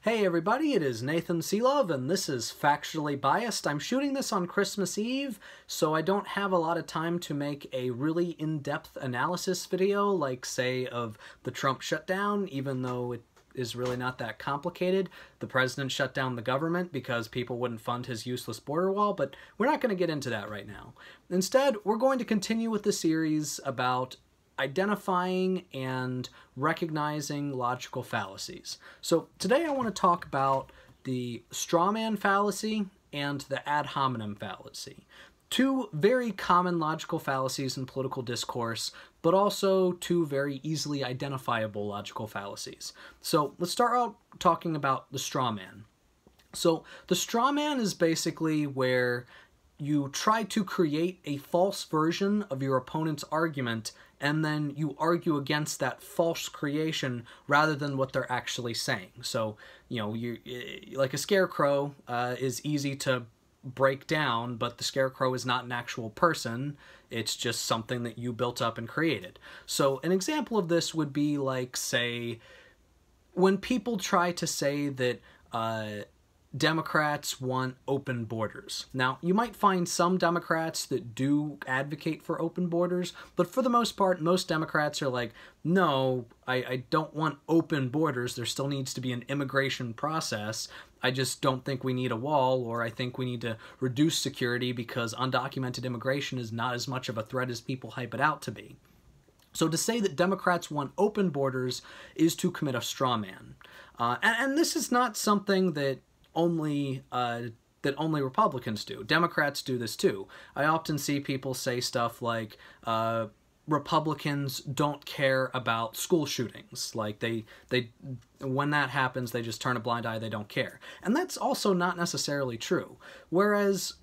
Hey everybody, it is Nathan Seelove, and this is Factually Biased. I'm shooting this on Christmas Eve, so I don't have a lot of time to make a really in-depth analysis video, like, say, of the Trump shutdown, even though it is really not that complicated. The president shut down the government because people wouldn't fund his useless border wall, but we're not going to get into that right now. Instead, we're going to continue with the series about identifying and recognizing logical fallacies. So today I want to talk about the Strawman fallacy and the ad hominem fallacy. Two very common logical fallacies in political discourse, but also two very easily identifiable logical fallacies. So let's start out talking about the strawman. So the strawman is basically where you try to create a false version of your opponent's argument, and then you argue against that false creation rather than what they're actually saying. So, you know, like a scarecrow is easy to break down, but the scarecrow is not an actual person. It's just something that you built up and created. So an example of this would be like, say, when people try to say that Democrats want open borders. Now, you might find some Democrats that do advocate for open borders, but for the most part, most Democrats are like, no, I don't want open borders. There still needs to be an immigration process. I just don't think we need a wall, or I think we need to reduce security because undocumented immigration is not as much of a threat as people hype it out to be. So to say that Democrats want open borders is to commit a straw man. And this is not something that only Republicans do. Democrats do this too. I often see people say stuff like Republicans don't care about school shootings. Like when that happens, they just turn a blind eye, they don't care. And that's also not necessarily true. Whereas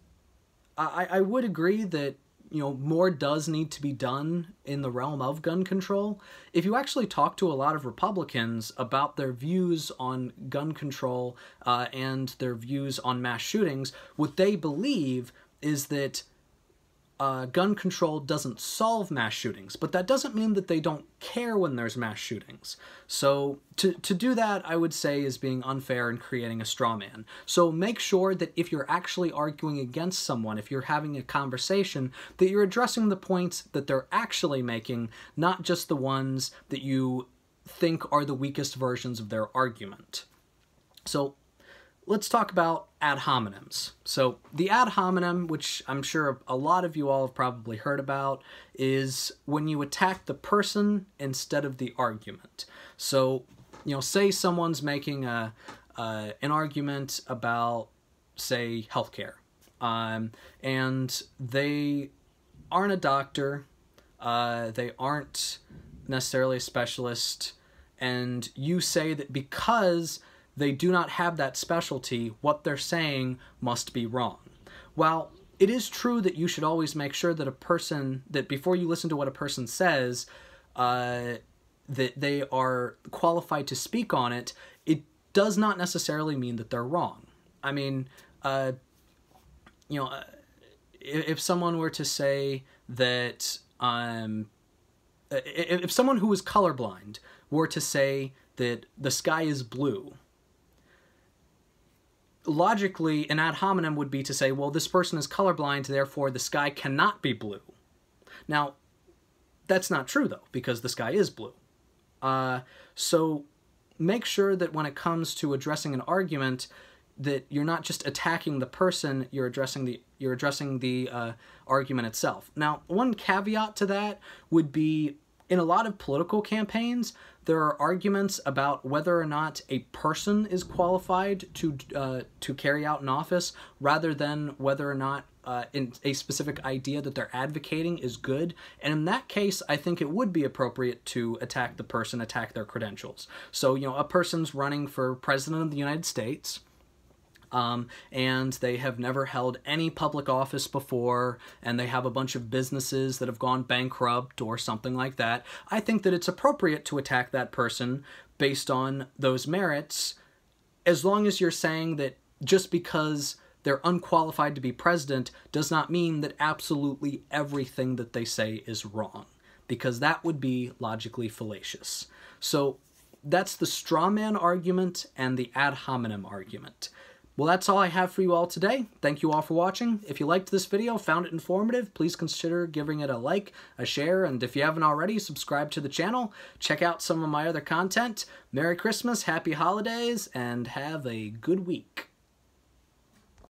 I would agree that, you know, more does need to be done in the realm of gun control. If you actually talk to a lot of Republicans about their views on gun control and their views on mass shootings, what they believe is that gun control doesn't solve mass shootings, but that doesn't mean that they don't care when there's mass shootings. So to do that, I would say, is being unfair and creating a straw man. So make sure that if you're actually arguing against someone, if you're having a conversation, that you're addressing the points that they're actually making, not just the ones that you think are the weakest versions of their argument. So let's talk about ad hominems. So the ad hominem, which I'm sure a lot of you all have probably heard about, is when you attack the person instead of the argument. So, you know, say someone's making an argument about, say, healthcare, and they aren't a doctor, they aren't necessarily a specialist, and you say that because they do not have that specialty, what they're saying must be wrong. While it is true that you should always make sure that before you listen to what a person says, that they are qualified to speak on it, it does not necessarily mean that they're wrong. I mean, you know, if someone were to say that, if someone who is colorblind were to say that the sky is blue, logically, an ad hominem would be to say, well, this person is colorblind, therefore the sky cannot be blue. Now, that's not true, though, because the sky is blue. So make sure that when it comes to addressing an argument, that you're not just attacking the person, you're addressing the argument itself. Now, one caveat to that would be, in a lot of political campaigns, there are arguments about whether or not a person is qualified to carry out an office, rather than whether or not in a specific idea that they're advocating is good. And in that case, I think it would be appropriate to attack the person, attack their credentials. So, you know, a person's running for president of the United States, and they have never held any public office before, and they have a bunch of businesses that have gone bankrupt or something like that. I think that it's appropriate to attack that person based on those merits, as long as you're saying that just because they're unqualified to be president does not mean that absolutely everything that they say is wrong, because that would be logically fallacious. So That's the strawman argument and the ad hominem argument. Well, that's all I have for you all today. Thank you all for watching. If you liked this video, found it informative, please consider giving it a like, a share, and if you haven't already, subscribe to the channel. Check out some of my other content. Merry Christmas, Happy Holidays, and have a good week.